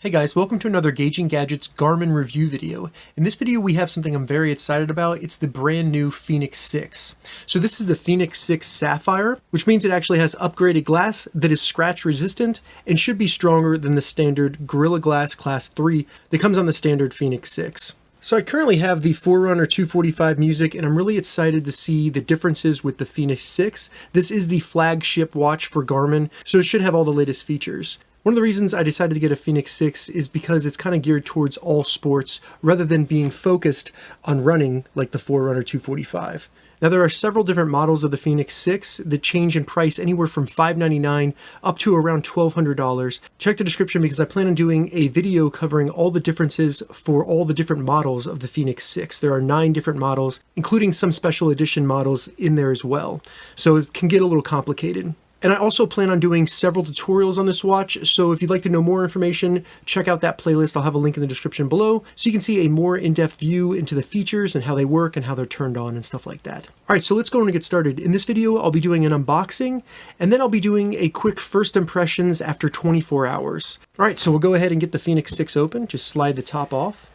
Hey guys, welcome to another Gauging Gadgets Garmin review video. In this video we have something I'm very excited about. It's the brand new Fenix 6. So this is the Fenix 6 Sapphire, which means it actually has upgraded glass that is scratch resistant and should be stronger than the standard Gorilla Glass Class 3 that comes on the standard Fenix 6. So I currently have the Forerunner 245 Music, and I'm really excited to see the differences with the Fenix 6. This is the flagship watch for Garmin, so it should have all the latest features. One of the reasons I decided to get a Fenix 6 is because it's kind of geared towards all sports rather than being focused on running like the Forerunner 245. Now there are several different models of the Fenix 6 that change in price anywhere from $599 up to around $1,200. Check the description because I plan on doing a video covering all the differences for all the different models of the Fenix 6. There are 9 different models, including some special edition models in there as well. So it can get a little complicated. And I also plan on doing several tutorials on this watch, so if you'd like to know more information, check out that playlist. I'll have a link in the description below, so you can see a more in-depth view into the features and how they work and how they're turned on and stuff like that. Alright, so let's go and get started. In this video, I'll be doing an unboxing, and then I'll be doing a quick first impressions after 24 hours. Alright, so we'll go ahead and get the Fenix 6 open. Just slide the top off.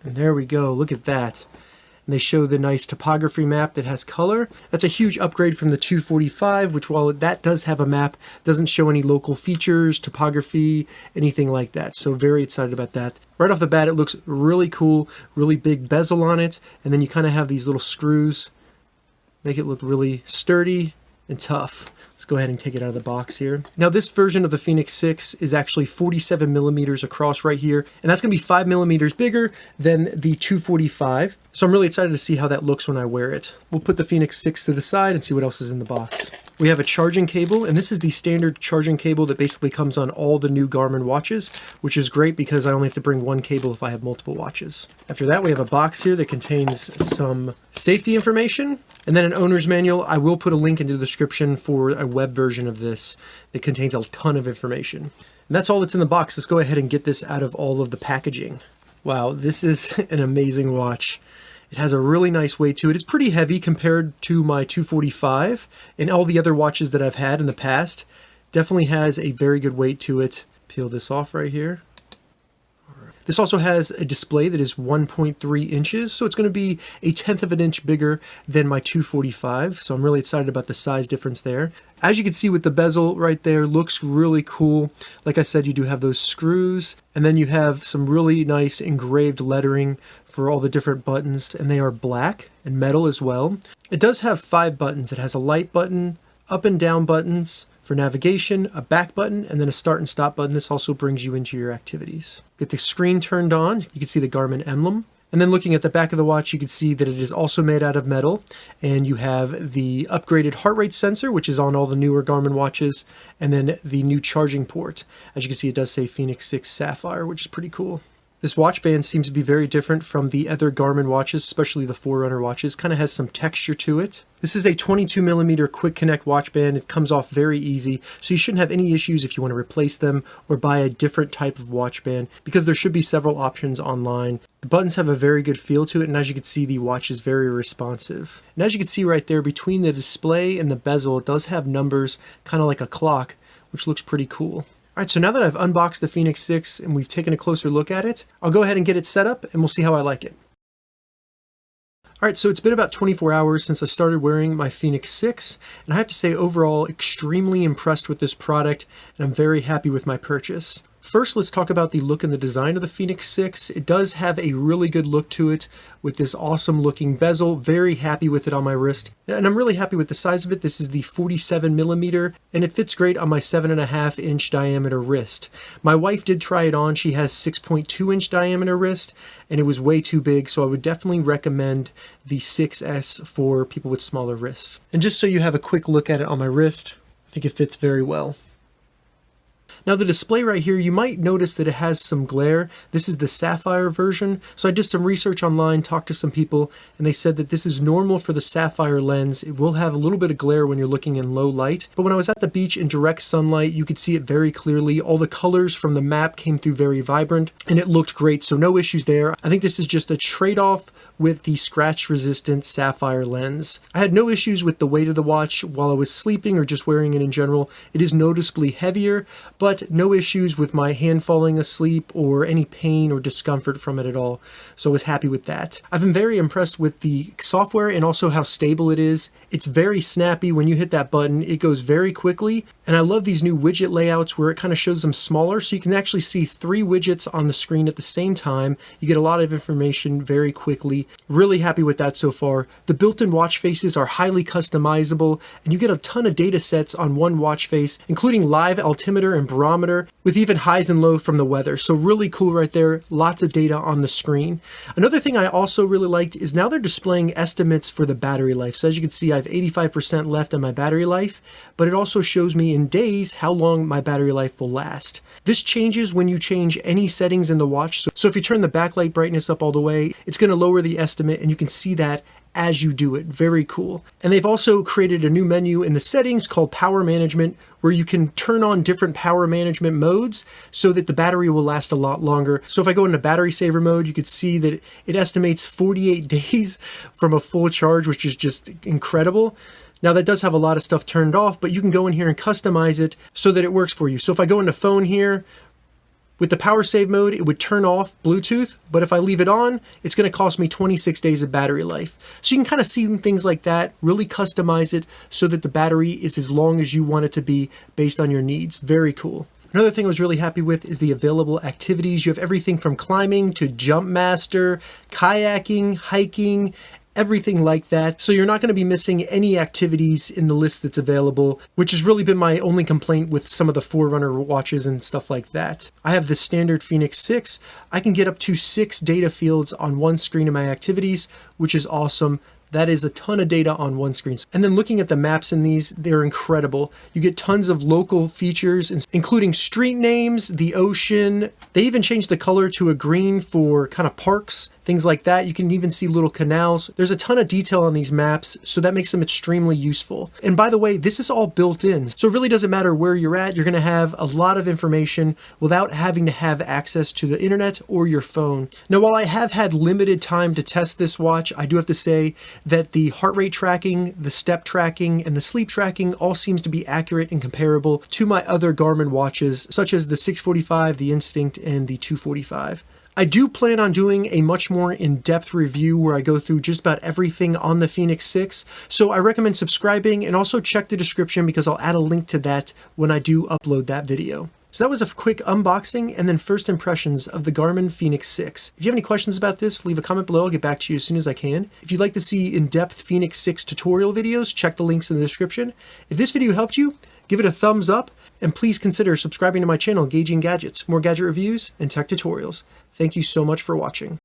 And there we go, look at that. And they show the nice topography map that has color. That's a huge upgrade from the 245, which while that does have a map, doesn't show any local features, topography, anything like that. So very excited about that. Right off the bat, it looks really cool, really big bezel on it. And then you kind of have these little screws, make it look really sturdy and tough. Let's go ahead and take it out of the box here. Now this version of the Fenix 6 is actually 47 millimeters across right here, and that's going to be 5 millimeters bigger than the 245. So I'm really excited to see how that looks when I wear it. We'll put the Fenix 6 to the side and see what else is in the box. We have a charging cable, and this is the standard charging cable that basically comes on all the new Garmin watches, which is great because I only have to bring one cable if I have multiple watches. After that, we have a box here that contains some safety information, and then an owner's manual. I will put a link in the description for a web version of this that contains a ton of information. And that's all that's in the box. Let's go ahead and get this out of all of the packaging. Wow, this is an amazing watch. It has a really nice weight to it. It's pretty heavy compared to my 245 and all the other watches that I've had in the past. Definitely has a very good weight to it. Peel this off right here. This also has a display that is 1.3 inches, so it's going to be a 1/10 of an inch bigger than my 245, so I'm really excited about the size difference there. As you can see with the bezel right there, looks really cool. Like I said, you do have those screws, and then you have some really nice engraved lettering for all the different buttons, and they are black and metal as well. It does have 5 buttons. It has a light button, up and down buttons for navigation, a back button, and then a start and stop button. This also brings you into your activities. Get the screen turned on, you can see the Garmin emblem. And then looking at the back of the watch, you can see that it is also made out of metal, and you have the upgraded heart rate sensor, which is on all the newer Garmin watches, and then the new charging port. As you can see, it does say Fenix 6 Sapphire, which is pretty cool. This watch band seems to be very different from the other Garmin watches, especially the Forerunner watches. Kind of has some texture to it. This is a 22 millimeter quick connect watch band. It comes off very easy, so you shouldn't have any issues if you want to replace them or buy a different type of watch band, because there should be several options online. The buttons have a very good feel to it, and as you can see, the watch is very responsive. And as you can see right there, between the display and the bezel, it does have numbers, kind of like a clock, which looks pretty cool. Alright, so now that I've unboxed the Fenix 6 and we've taken a closer look at it, I'll go ahead and get it set up and we'll see how I like it. Alright, so it's been about 24 hours since I started wearing my Fenix 6, and I have to say overall extremely impressed with this product, and I'm very happy with my purchase. First, let's talk about the look and the design of the Fenix 6. It does have a really good look to it with this awesome looking bezel. Very happy with it on my wrist. And I'm really happy with the size of it. This is the 47 millimeter, and it fits great on my 7.5 inch diameter wrist. My wife did try it on. She has 6.2 inch diameter wrist, and it was way too big, so I would definitely recommend the 6S for people with smaller wrists. And just so you have a quick look at it on my wrist, I think it fits very well. Now the display right here, you might notice that it has some glare. This is the Sapphire version. So I did some research online, talked to some people, and they said that this is normal for the Sapphire lens. It will have a little bit of glare when you're looking in low light. But when I was at the beach in direct sunlight, you could see it very clearly. All the colors from the map came through very vibrant, and it looked great, so no issues there. I think this is just a trade-off with the scratch-resistant Sapphire lens. I had no issues with the weight of the watch while I was sleeping or just wearing it in general. It is noticeably heavier, but no issues with my hand falling asleep or any pain or discomfort from it at all. So I was happy with that. I've been very impressed with the software and also how stable it is. It's very snappy. When you hit that button, it goes very quickly. And I love these new widget layouts where it kind of shows them smaller, so you can actually see 3 widgets on the screen at the same time. You get a lot of information very quickly. Really happy with that so far. The built-in watch faces are highly customizable, and you get a ton of data sets on one watch face, including live altimeter and barometer, with even highs and lows from the weather. So really cool right there. Lots of data on the screen. Another thing I also really liked is now they're displaying estimates for the battery life. So as you can see, I have 85% left on my battery life, but it also shows me in days how long my battery life will last. This changes when you change any settings in the watch. So if you turn the backlight brightness up all the way, it's going to lower the estimate, and you can see that as you do it. Very cool. And they've also created a new menu in the settings called Power Management, where you can turn on different power management modes so that the battery will last a lot longer. So if I go into battery saver mode, you could see that it estimates 48 days from a full charge, which is just incredible. Now that does have a lot of stuff turned off, but you can go in here and customize it so that it works for you. So if I go into phone here, with the power save mode, it would turn off Bluetooth, but if I leave it on, it's going to cost me 26 days of battery life. So you can kind of see things like that, really customize it so that the battery is as long as you want it to be based on your needs. Very cool. Another thing I was really happy with is the available activities. You have everything from climbing to jump master, kayaking, hiking, everything like that. So you're not going to be missing any activities in the list that's available, which has really been my only complaint with some of the Forerunner watches and stuff like that. I have the standard Fenix 6. I can get up to 6 data fields on one screen in my activities, which is awesome. That is a ton of data on one screen. And then looking at the maps in these, they're incredible. You get tons of local features, including street names, the ocean. They even changed the color to a green for kind of parks, things like that. You can even see little canals. There's a ton of detail on these maps, so that makes them extremely useful. And by the way, this is all built in. So it really doesn't matter where you're at. You're going to have a lot of information without having to have access to the internet or your phone. Now, while I have had limited time to test this watch, I do have to say that the heart rate tracking, the step tracking, and the sleep tracking all seems to be accurate and comparable to my other Garmin watches, such as the 645, the Instinct, and the 245. I do plan on doing a much more in-depth review where I go through just about everything on the Fenix 6, so I recommend subscribing and also check the description because I'll add a link to that when I do upload that video. So that was a quick unboxing and then first impressions of the Garmin Fenix 6. If you have any questions about this, leave a comment below. I'll get back to you as soon as I can. If you'd like to see in-depth Fenix 6 tutorial videos, check the links in the description. If this video helped you, give it a thumbs up, and please consider subscribing to my channel, Gauging Gadgets, more gadget reviews and tech tutorials. Thank you so much for watching.